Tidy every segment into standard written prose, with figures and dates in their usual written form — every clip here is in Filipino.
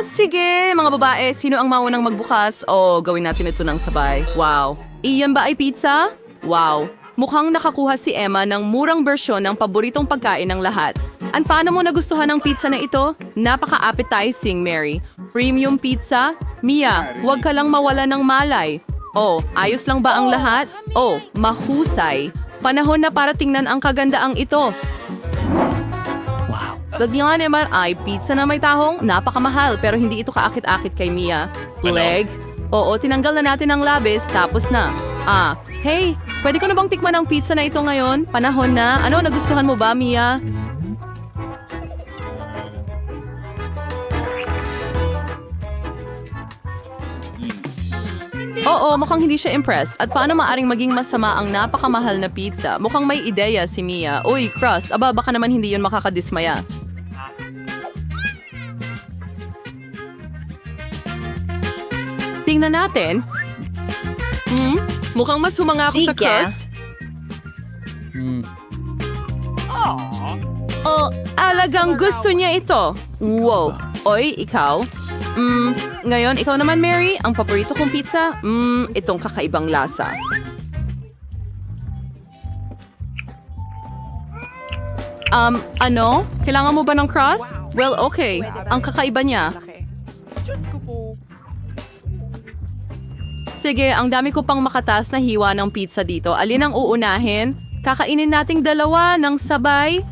sige, mga babae, sino ang maunang magbukas? O, gawin natin ito ng sabay. Wow. Iyan ba ay pizza? Wow. Mukhang nakakuha si Emma ng murang bersyon ng paboritong pagkain ng lahat. Paano mo nagustuhan ang pizza na ito? Napaka-appetizing, Mary. Premium pizza? Mia, huwag ka lang mawala ng malay. Oh, ayos lang ba ang lahat? Oh, mahusay. Panahon na para tingnan ang kagandaang ito. Wow. Ganyan naman ay pizza na may tahong, napakamahal pero hindi ito kaakit-akit kay Mia. Leg? Oo, tinanggal na natin ang labis, tapos na. Hey, pwede ko na bang tikman ang pizza na ito ngayon? Panahon na. Ano, nagustuhan mo ba, Mia? Oo, mukhang hindi siya impressed. At paano maaring maging masama ang napakamahal na pizza? Mukhang may ideya si Mia. Uy, crust, aba baka naman hindi yun makakadismaya. Tingnan natin. Mukhang mas humanga ako sa crust. Alagang gusto niya ito. Wow. Oy, ikaw? Ngayon, ikaw naman, Mary, ang paborito kong pizza, itong kakaibang lasa. Ano? Kailangan mo ba ng crust? Well, okay. Ang kakaiba niya. Sige, ang dami ko pang makatas na hiwa ng pizza dito. Alin ang uunahin? Kakainin nating dalawa ng sabay?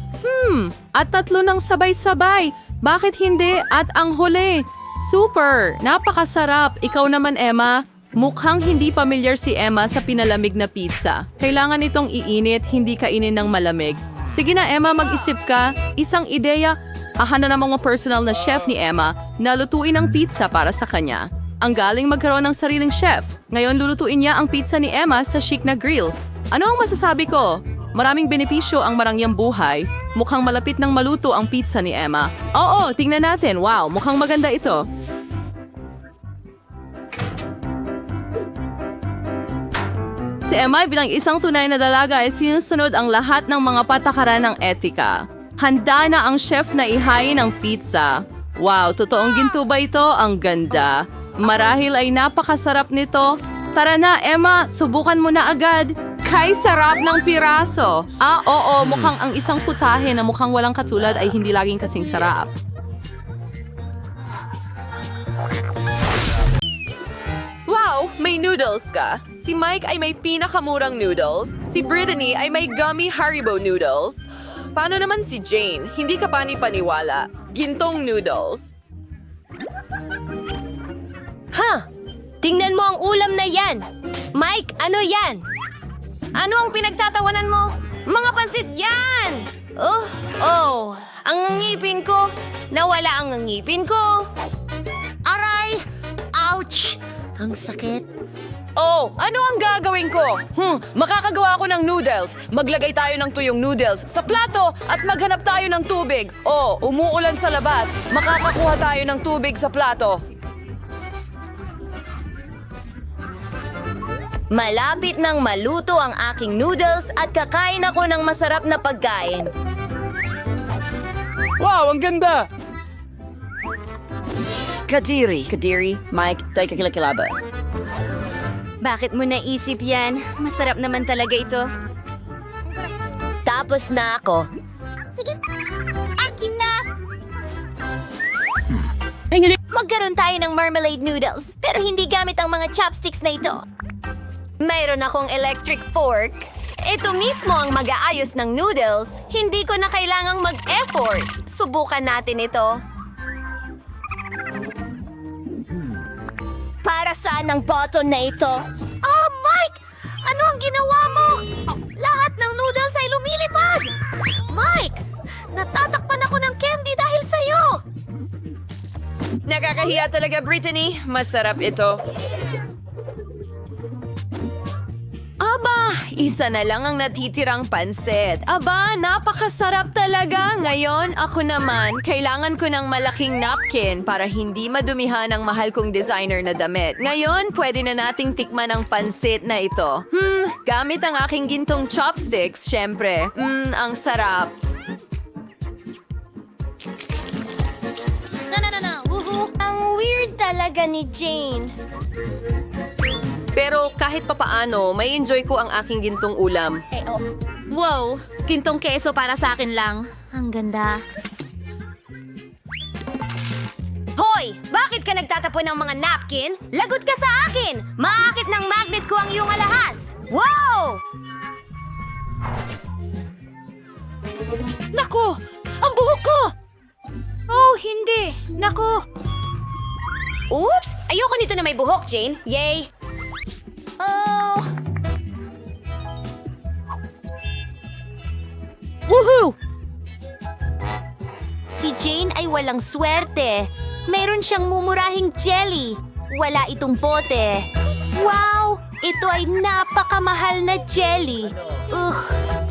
At tatlo ng sabay-sabay. Bakit hindi? At ang huli. Super! Napakasarap! Ikaw naman, Emma. Mukhang hindi pamilyar si Emma sa pinalamig na pizza. Kailangan itong iinit, hindi kainin ng malamig. Sige na, Emma, mag-isip ka. Isang ideya. Ahana na mga personal na chef ni Emma na lutuin ang pizza para sa kanya. Ang galing magkaroon ng sariling chef. Ngayon lulutuin niya ang pizza ni Emma sa chic na grill. Ano ang masasabi ko? Maraming benepisyo ang marangyang buhay. Mukhang malapit ng maluto ang pizza ni Emma. Oo, tingnan natin. Wow, mukhang maganda ito. Si Emma bilang isang tunay na dalaga ay sinusunod ang lahat ng mga patakaran ng etika. Handa na ang chef na ihain ang pizza. Wow, totoong ginto ba ito? Ang ganda. Marahil ay napakasarap nito. Tara na, Emma, subukan mo na agad. Kay sarap ng piraso. Oo, mukhang ang isang putahe na mukhang walang katulad ay hindi laging kasing sarap. Wow, may noodles ka. Si Mike ay may pinakamurang noodles. Si Brittany ay may gummy Haribo noodles. Paano naman si Jane? Hindi ka pani-paniwala. Gintong noodles. Tingnan mo ang ulam na yan! Mike, ano yan? Ano ang pinagtatawanan mo? Mga pansit yan! Ang ngipin ko. Nawala ang ngipin ko. Aray! Ouch! Ang sakit. Oh, ano ang gagawin ko? Makakagawa ako ng noodles. Maglagay tayo ng tuyong noodles sa plato at maghanap tayo ng tubig. Oh, umuulan sa labas. Makakakuha tayo ng tubig sa plato. Malapit nang maluto ang aking noodles at kakain ako ng masarap na pagkain. Wow, ang ganda! Kadiri, Mike, tayo kakilakilaba. Bakit mo naisip yan? Masarap naman talaga ito. Tapos na ako. Sige, akin na! Magkaroon tayo ng marmalade noodles, pero hindi gamit ang mga chopsticks na ito. Mayroon akong electric fork. Ito mismo ang mag-aayos ng noodles. Hindi ko na kailangang mag-effort. Subukan natin ito. Para saan ang button na ito? Oh, Mike! Ano ang ginawa mo? Lahat ng noodles ay lumilipad! Mike! Natatakpan ako ng candy dahil sa'yo! Nakakahiya talaga, Brittany. Masarap ito. Aba, isa na lang ang natitirang pansit. Aba, napakasarap talaga. Ngayon, ako naman, kailangan ko ng malaking napkin para hindi madumihan ang mahal kong designer na damit. Ngayon, pwede na nating tikman ang pansit na ito. Gamit ang aking gintong chopsticks, syempre. Ang sarap. Ang talaga ni Jane. Pero kahit papaano, may enjoy ko ang aking gintong ulam. Wow! Gintong keso para sa akin lang. Ang ganda. Hoy! Bakit ka nagtatapon ng mga napkin? Lagot ka sa akin! Maakit ng magnet ko ang iyong alahas! Wow! Nako! Ang buhok ko! Oh, hindi! Nako! Oops! Ayoko nito na may buhok, Jane. Yay! Oh! Woohoo! Si Jane ay walang swerte. Meron siyang mumurahing jelly. Wala itong bote. Wow! Ito ay napakamahal na jelly.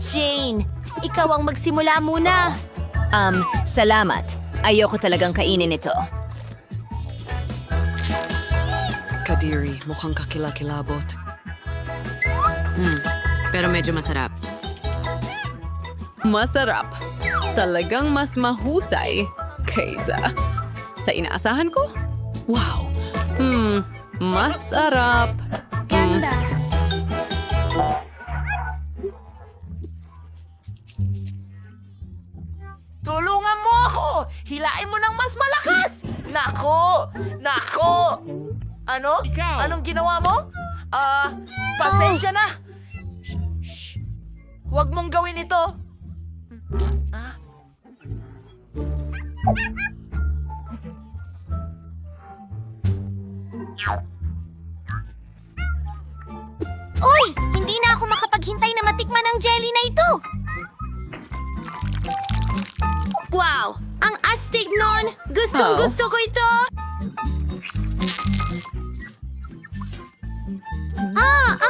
Jane, ikaw ang magsimula muna. Salamat. Ayoko talagang kainin ito. Kadiri, mukhang kakilakilabot. Pero medyo masarap. Masarap. Talagang mas mahusay kaysa sa inaasahan ko. Wow. Masarap. Ganda. Tulungan mo ako! Hilain mo ng mas malakas! Nako! Nako! Ano? Anong ginawa mo? Pasensya na! Shh. Huwag mong gawin ito! Uy! Hindi na ako makapaghintay na matikman ang jelly na ito! Wow! Ang astig nun! Gustong-gusto ko ito!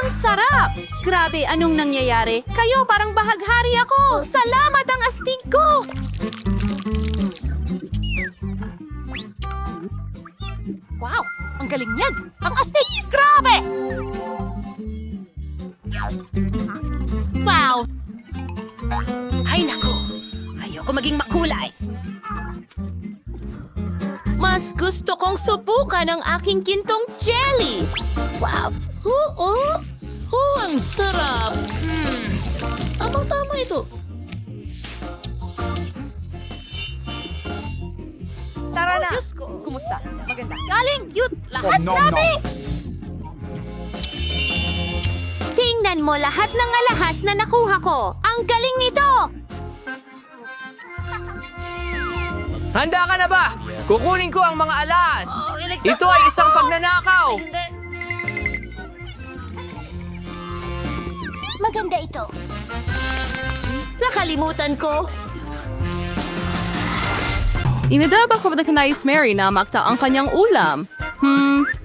Ang sarap! Grabe, anong nangyayari? Kayo parang bahaghari ako! Salamat ang astig ko! Wow! Ang galing yan! Ang astig! Grabe! Wow! Ay nako! Ayoko maging makulay. Mas gusto kong subukan ang aking gintong jelly. Wow! Oo! Ang sarap! Tamang-tama ito. Tara na! Kumusta? Maganda. Galing cute! Lahat sabi! Tingnan mo lahat ng alahas na nakuha ko. Ang galing nito! Handa ka na ba? Kukunin ko ang mga alas. Ito ay isang pagnanakaw. Maganda ito. Nakalimutan ko. Inidaba ko ba nais Mary na makta ang kanyang ulam?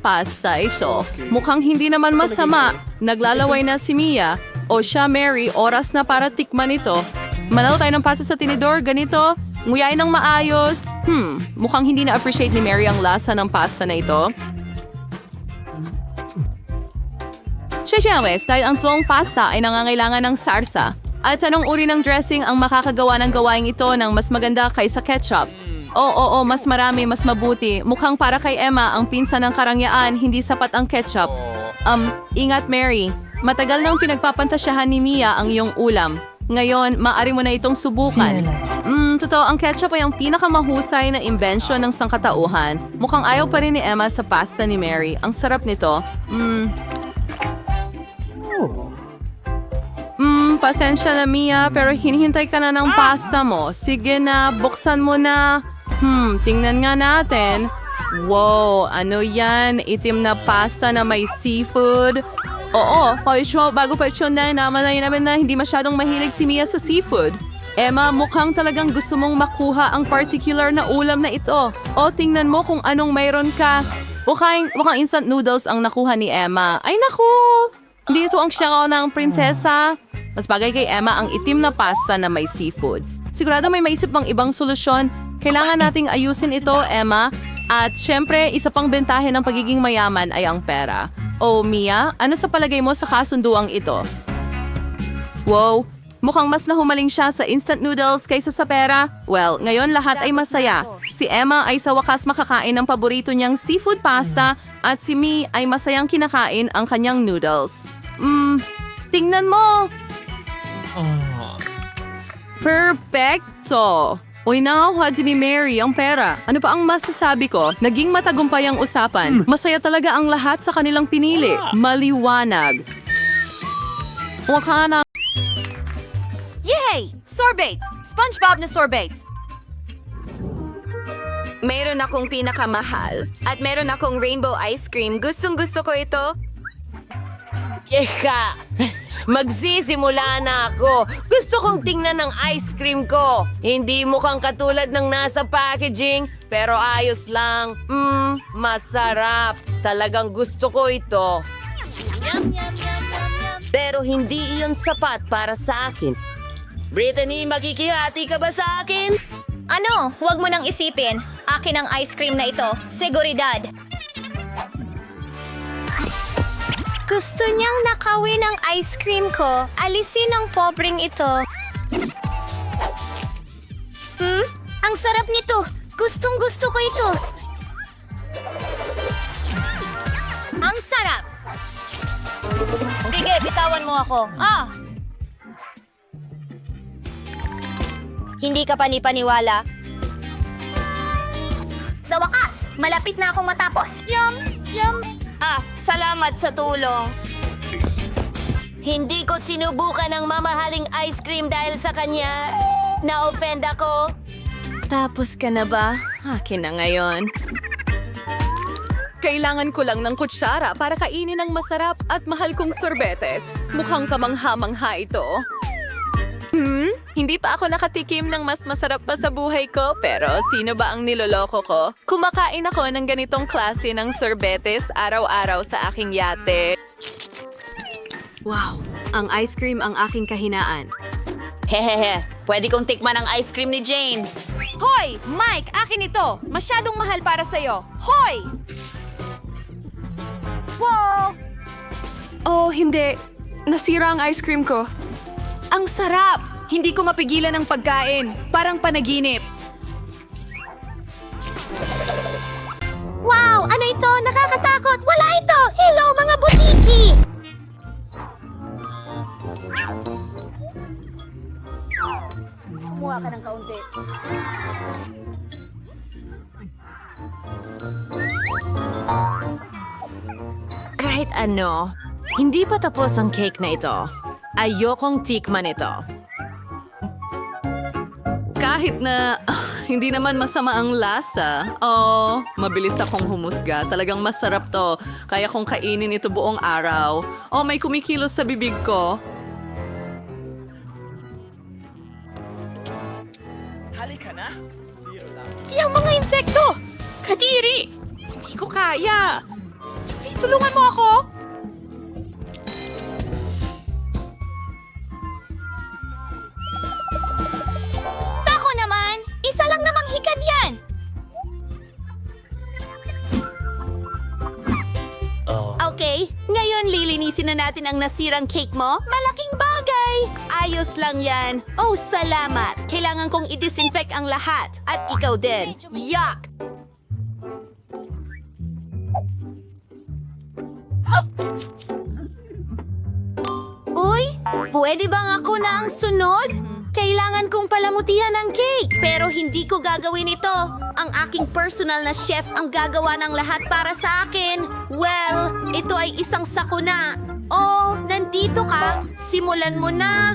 Pasta ito. Mukhang hindi naman masama. Naglalaway na si Mia. O siya, Mary, oras na para tikman ito. Manalo tayo ng pasta sa tinidor, ganito. Nguyain ng maayos. Mukhang hindi na-appreciate ni Mary ang lasa ng pasta na ito. Siyempre, dahil ang tuwang pasta ay nangangailangan ng sarsa. At anong uri ng dressing ang makakagawa ng gawain ito ng mas maganda kaysa ketchup? Oo, mas marami, mas mabuti. Mukhang para kay Emma, ang pinsan ng karangyaan, hindi sapat ang ketchup. Ingat Mary. Matagal nang pinagpapantasyahan ni Mia ang iyong ulam. Ngayon, maaari mo na itong subukan. Totoo, ang ketchup ay ang pinakamahusay na imbensyon ng sangkatauhan. Mukhang ayaw pa rin ni Emma sa pasta ni Mary. Ang sarap nito. Pasensya na Mia, pero hinihintay ka na ng pasta mo. Sige na, buksan mo na. Tingnan nga natin. Wow, ano yan? Itim na pasta na may seafood. Oo, bago pa ito na naman na hindi masyadong mahilig si Mia sa seafood. Emma, mukhang talagang gusto mong makuha ang particular na ulam na ito. O, tingnan mo kung anong mayroon ka. Mukhang instant noodles ang nakuha ni Emma. Ay naku! Hindi ito ang siyakaw ng prinsesa. Mas bagay kay Emma ang itim na pasta na may seafood. Sigurado may maisip pang ibang solusyon. Kailangan nating ayusin ito, Emma. At syempre, isa pang bentahe ng pagiging mayaman ay ang pera. O, Mia, ano sa palagay mo sa kasunduang ito? Wow, Mukhang mas nahumaling siya sa instant noodles kaysa sa pera. Well, ngayon lahat ay masaya. Si Emma ay sa wakas makakain ng paborito niyang seafood pasta at si Mi ay masayang kinakain ang kanyang noodles. Tingnan mo! Perfecto! Uy, nakuha ni Mary ang pera. Ano pa ang masasabi ko? Naging matagumpay ang usapan. Masaya talaga ang lahat sa kanilang pinili. Maliwanag. Mukha na. Yay! Sorbates! SpongeBob na sorbates! Mayroon akong pinakamahal at meron akong rainbow ice cream. Gustong-gusto ko ito. Eka! Magsisimula na ako. Gusto kong tingnan ang ice cream ko. Hindi mukhang katulad ng nasa packaging, pero ayos lang. Masarap. Talagang gusto ko ito. Pero hindi iyon sapat para sa akin. Brittany, makikihati ka ba sa akin? Ano? Huwag mo nang isipin. Akin ang ice cream na ito. Seguridad. Gusto niyang nakawin ang ice cream ko. Alisin ang pobreng ito. Ang sarap nito. Gustong-gusto ko ito. Ang sarap. Sige, bitawan mo ako. Hindi ka panipaniwala. Sa wakas, malapit na akong matapos. Salamat sa tulong. Hindi ko sinubukan ang mamahaling ice cream dahil sa kanya. Na-offend ako. Tapos ka na ba? Akin na ngayon. Kailangan ko lang ng kutsara para kainin ang masarap at mahal kong sorbetes. Mukhang kamangha-mangha ito. Hindi pa ako nakatikim ng mas masarap pa sa buhay ko, pero sino ba ang niloloko ko? Kumakain ako ng ganitong klase ng sorbetes araw-araw sa aking yate. Wow, ang ice cream ang aking kahinaan. Hehehe, pwede kong tikman ang ice cream ni Jane. Hoy! Mike, akin ito! Masyadong mahal para sa'yo. Hoy! Wow! Oh, hindi. Nasira ang ice cream ko. Ang sarap! Hindi ko mapigilan ang pagkain. Parang panaginip. Wow! Ano ito? Nakakatakot! Wala ito! Hello, mga butiki! Kumuha ka ng kaunti. Kahit ano, hindi pa tapos ang cake na ito. Ayokong tikman ito. Kahit na hindi naman masama ang lasa. Oh, mabilis akong humusga. Talagang masarap to. Kaya kong kainin ito buong araw. Oh, may kumikilos sa bibig ko. Yung mga insekto! Kadiri! Hindi ko kaya! Julie, tulungan mo ako! Tako naman! Isa lang namang hikad yan! Okay, ngayon lilinisin na natin ang nasirang cake mo. Malaking bagay! Ayos lang yan. Oh, salamat. Kailangan kong i-disinfect ang lahat. At ikaw din. Yuck! Uy, pwede bang ako na ang sunod? Kailangan kong palamutihan ang cake, pero hindi ko gagawin ito. Ang aking personal na chef ang gagawa ng lahat para sa akin. Well, ito ay isang sakuna. Oh, nandito ka? Simulan mo na.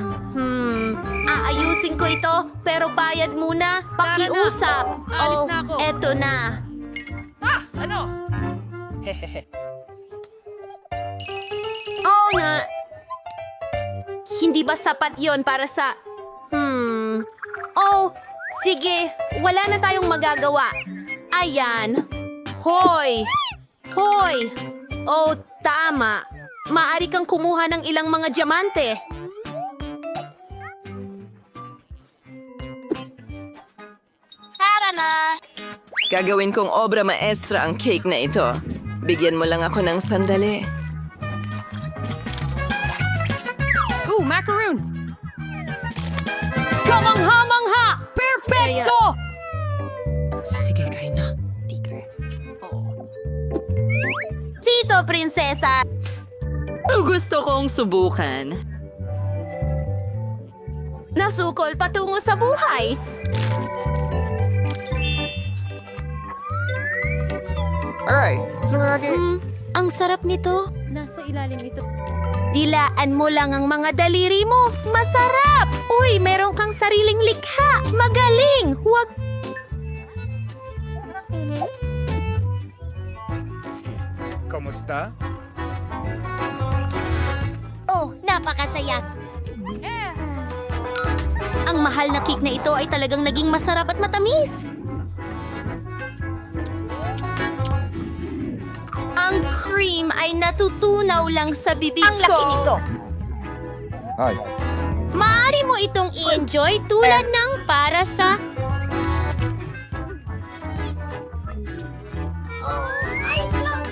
Aayusin ko ito, pero bayad muna. Pakiusap. Oh, eto na. Oo nga. Hindi ba sapat yon para sa... Oh, sige. Wala na tayong magagawa. Ayan. Hoy! Hoy! Oh, tama. Maaari kang kumuha ng ilang mga diamante. Tara na! Gagawin kong obra maestra ang cake na ito. Bigyan mo lang ako ng sandali. Ooh, macaroon! Kamangha-mangha! Perfecto! Sige, kain na. Dito, prinsesa! Gusto kong subukan. Nasukol patungo sa buhay. Ang sarap nito. Nasa ilalim ito. Dilaan mo lang ang mga daliri mo. Masarap! Uy, meron kang sariling likha. Magaling! Huwag... Kamusta? Oh, napakasaya. Ang mahal na cake na ito ay talagang naging masarap at matamis. Ang cream ay natutunaw lang sa bibig ko. Ang laki nito. Ay. Maaari mo itong i-enjoy tulad ng para sa... Ayos lang.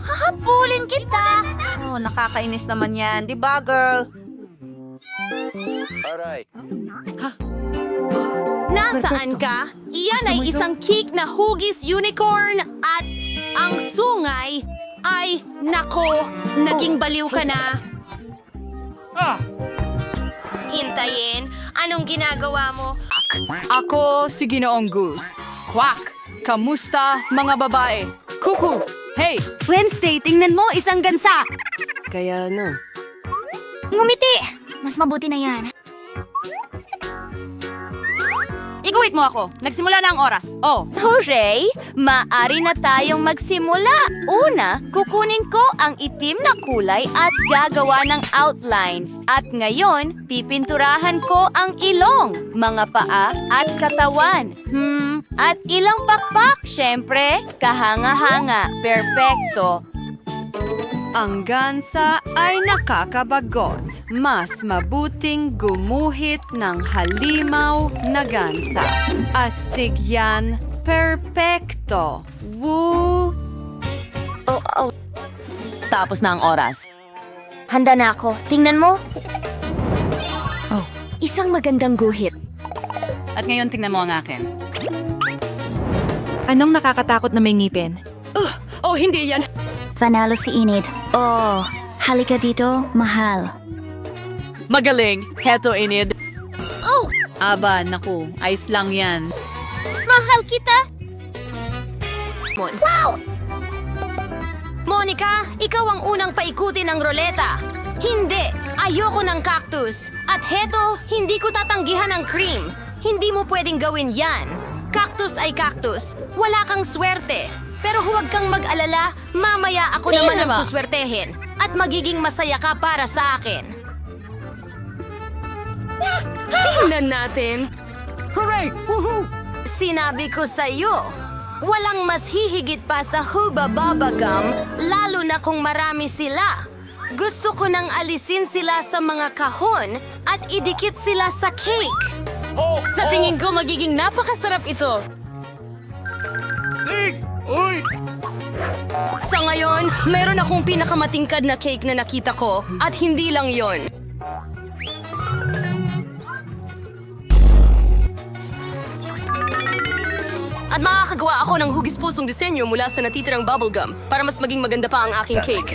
Hahabulin kita. Oh, nakakainis naman yan. Di ba, girl? Alright. Nasaan ka? Iyan ay isang cake na hugis unicorn at ang sungay ay, nako, naging baliw ka na. Hintayin, anong ginagawa mo? Ako si Ginoong Goose. Quack! Kamusta, mga babae? Kuku! Hey! Wednesday, tingnan mo, isang gansa! Kaya no. Ngumiti! Mas mabuti na yan. Iguhit mo ako. Nagsimula na ang oras. Oh, Hooray! Maari na tayong magsimula. Una, kukunin ko ang itim na kulay at gagawa ng outline. At ngayon, pipinturahan ko ang ilong, mga paa at katawan. At ilang pakpak, syempre, kahanga-hanga. Perpekto. ang gansa ay nakakabagot. Mas mabuting gumuhit ng halimaw na gansa. Astig yan, perpekto. Woo! Tapos na ang oras. Handa na ako. Tingnan mo. Isang magandang guhit. At ngayon tingnan mo ang akin. Anong nakakatakot na may ngipin? Oh, hindi yan. Panalo si Enid. Oh, halika dito, mahal. Magaling. Heto, Enid. Oh! Aba, naku. Ayos lang yan. Mahal kita! Wow! Monica, ikaw ang unang paikutin ng roleta. Hindi! Ayoko ng cactus. At heto, hindi ko tatanggihan ang cream. Hindi mo pwedeng gawin yan. Cactus ay cactus. Wala kang swerte. Pero huwag kang mag-alala, mamaya ako naman ang suswertehin. At magiging masaya ka para sa akin. Tingnan natin. Hooray! Woohoo! Sinabi ko sa'yo, walang mas hihigit pa sa Hubba Bubba Gum, lalo na kung marami sila. Gusto ko nang alisin sila sa mga kahon at idikit sila sa cake. Sa tingin ko, magiging napakasarap ito. Stig! Uy! Sa ngayon, meron akong pinakamatingkad na cake na nakita ko at hindi lang yon. At makakagawa ako ng hugis-pusong disenyo mula sa natitirang bubblegum para mas maging maganda pa ang aking cake.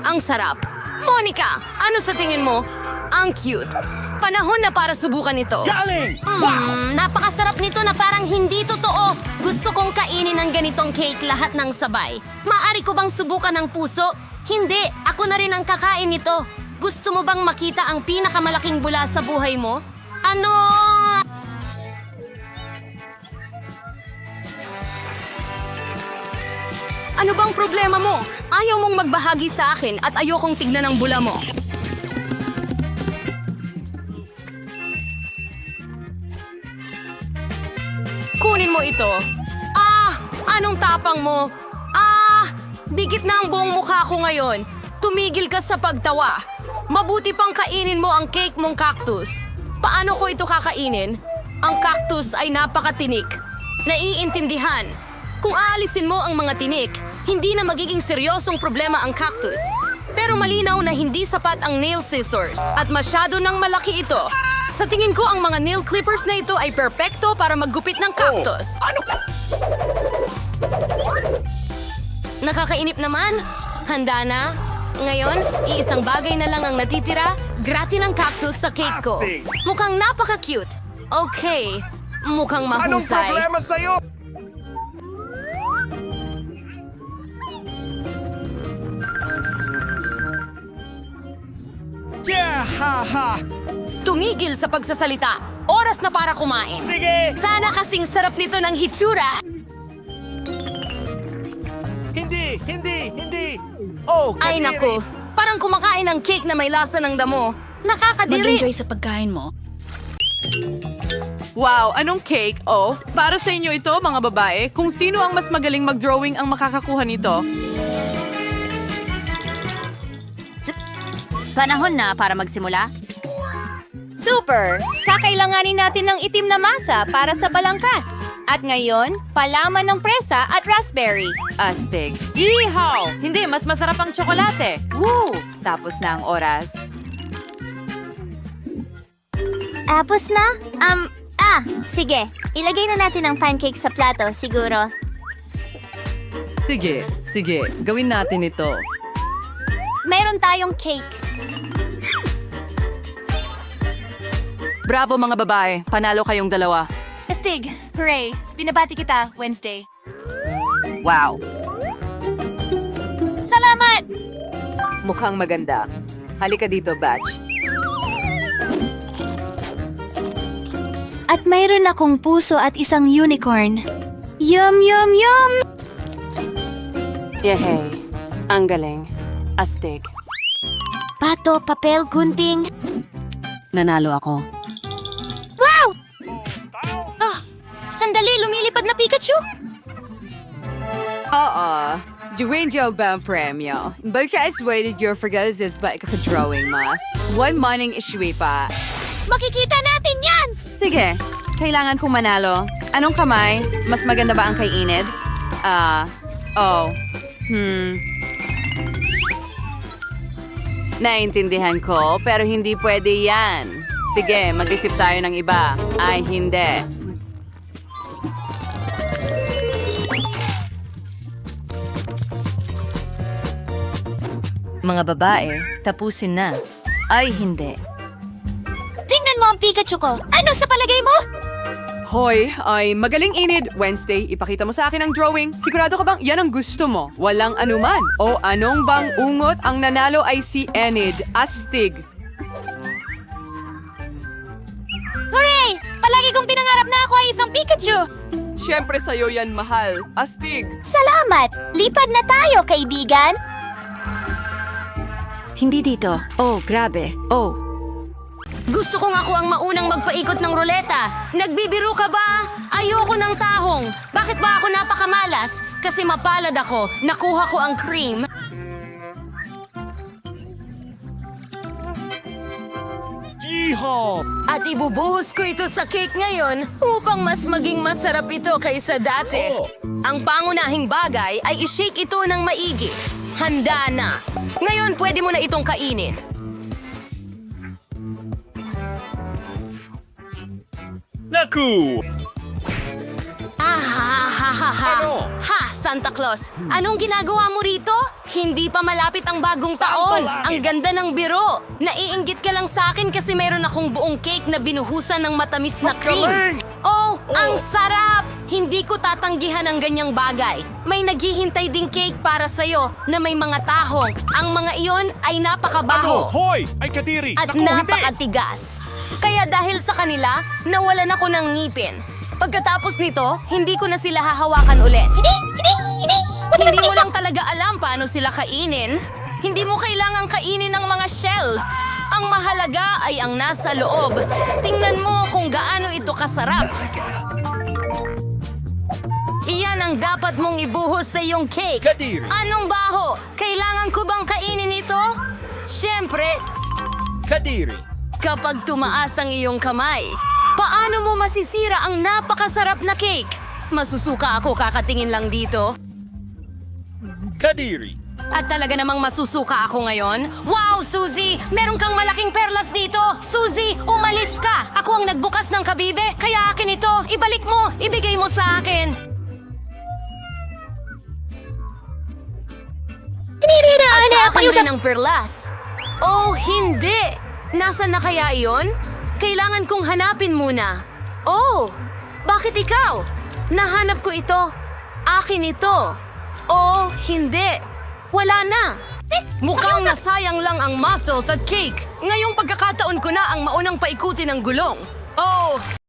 Ang sarap. Monica, ano sa tingin mo? Ang cute. Panahon na para subukan ito. Galing! Napakasarap nito na parang hindi totoo. Gusto kong kainin ng ganitong cake lahat ng sabay. Maari ko bang subukan ng puso? Hindi, ako na rin ang kakain nito. Gusto mo bang makita ang pinakamalaking bula sa buhay mo? Ano? Ano bang problema mo? Ayaw mong magbahagi sa akin at ayokong tignan ang bula mo. Kunin mo ito. Anong tapang mo? Dikit na ang buong mukha ko ngayon. Tumigil ka sa pagtawa. Mabuti pang kainin mo ang cake mong cactus. Paano ko ito kakainin? Ang cactus ay napakatinik. Naiintindihan. Kung aalisin mo ang mga tinik, hindi na magiging seryosong problema ang cactus. Pero malinaw na hindi sapat ang nail scissors at masyado nang malaki ito. Sa tingin ko ang mga nail clippers na ito ay perpekto para maggupit ng cactus. Nakakainip naman. Handa na? Ngayon, iisang bagay na lang ang natitira, grati ng cactus sa cake ko. Mukhang napaka-cute. Okay, mukhang mahusay. sa'yo? Tumigil sa pagsasalita. Oras na para kumain. Sige! Sana kasing sarap nito ng hitsura. Hindi! Oh, Ay naku, parang kumakain ng cake na may lasa ng damo. Nakakadiri. sa pagkain mo. Wow, anong cake? Oh, para sa inyo ito, mga babae. Kung sino ang mas magaling mag-drawing ang makakakuha nito. Panahon na para magsimula. Super! Kakailanganin natin ng itim na masa para sa balangkas. At ngayon, palaman ng presa at raspberry. Astig. Ihaw! Hindi, mas masarap ang tsokolate. Woo! Tapos na ang oras. Tapos na? Sige. Ilagay na natin ang pancake sa plato, siguro. Sige. Gawin natin ito. Meron tayong cake. Bravo mga babae. Panalo kayong dalawa. Astig! Hooray! Binabati kita, Wednesday. Wow. Salamat! Mukhang maganda. Halika dito, Batch. At mayroon akong puso at isang unicorn. Yum, yum, yum! Yehey. Ang galing. Astig. Pato, papel, gunting. Nanalo ako. Wow! Sandali, lumilipad na Pikachu! Oo. During ba ang premyo? Baka iswaited your forgazes ba ikakadrawing ma? One morning issuey pa. Makikita natin yan! Sige. Kailangan kong manalo. Anong kamay? Mas maganda ba ang kay Enid? Naintindihan ko, pero hindi pwede yan. Sige, mag-isip tayo ng iba. Ay, hindi. Mga babae, tapusin na. Ay, hindi. Tingnan mo ang Pikachu ko. Ano sa palagay mo? Hoy, ay magaling Enid. Wednesday, ipakita mo sa akin ang drawing. Sigurado ka bang yan ang gusto mo? Walang anuman. O anong bang ungot ang nanalo ay si Enid? Astig. Hooray! Palagi kong pinangarap na ako ay isang Pikachu! Siyempre sa'yo yan, mahal. Astig. Salamat! Lipad na tayo, kaibigan! Hindi dito. Oh, grabe. Oh. Gusto ko nga ako ang maunang magpaikot ng ruleta. Nagbibiro ka ba? Ayoko ng tahong. Bakit ba ako napakamalas? Kasi mapalad ako. Nakuha ko ang cream. Yeehaw! At ibubuhos ko ito sa cake ngayon upang mas maging masarap ito kaysa dati. Ang pangunahing bagay ay i-shake ito ng maigi. Handa na. Ngayon pwede mo na itong kainin. Naku! Ha, Santa Claus! Anong ginagawa mo rito? Hindi pa malapit ang bagong taon. Ang ganda ng biro. Naiinggit ka lang sa akin kasi meron akong buong cake na binuhusan ng matamis na cream. Oh, ang sarap! Hindi ko tatanggihan ang ganyang bagay. May naghihintay ding cake para sa'yo na may mga tahong. Ang mga iyon ay napakabaho. Hoy! Ay, Kadiri! At Naku, hindi! napakatigas. Kaya dahil sa kanila, nawalan ako ng ngipin. Pagkatapos nito, hindi ko na sila hahawakan ulit. Hindi mo lang talaga alam paano sila kainin. Hindi mo kailangang kainin ng mga shell. Ang mahalaga ay ang nasa loob. Tingnan mo kung gaano ito kasarap. Iyan ang dapat mong ibuhos sa iyong cake. Kadiri! Anong baho? Kailangan ko bang kainin ito? Siyempre, Kadiri! kapag tumaas ang iyong kamay, paano mo masisira ang napakasarap na cake? Masusuka ako kakatingin lang dito. Kadiri! At talaga namang masusuka ako ngayon. Wow, Suzy! Meron kang malaking perlas dito! Suzy, umalis ka! Ako ang nagbukas ng kabibe, kaya akin ito. Ibalik mo! Ibigay mo sa akin! At sa akin din ang perlas. Oh, hindi! Nasaan na kaya iyon? Kailangan kong hanapin muna. Oh, bakit ikaw? Nahanap ko ito. Akin ito. Oh, hindi. Wala na. Mukhang nasayang lang ang mussels at cake. Ngayong pagkakataon ko na ang maunang paikutin ng gulong. Oh,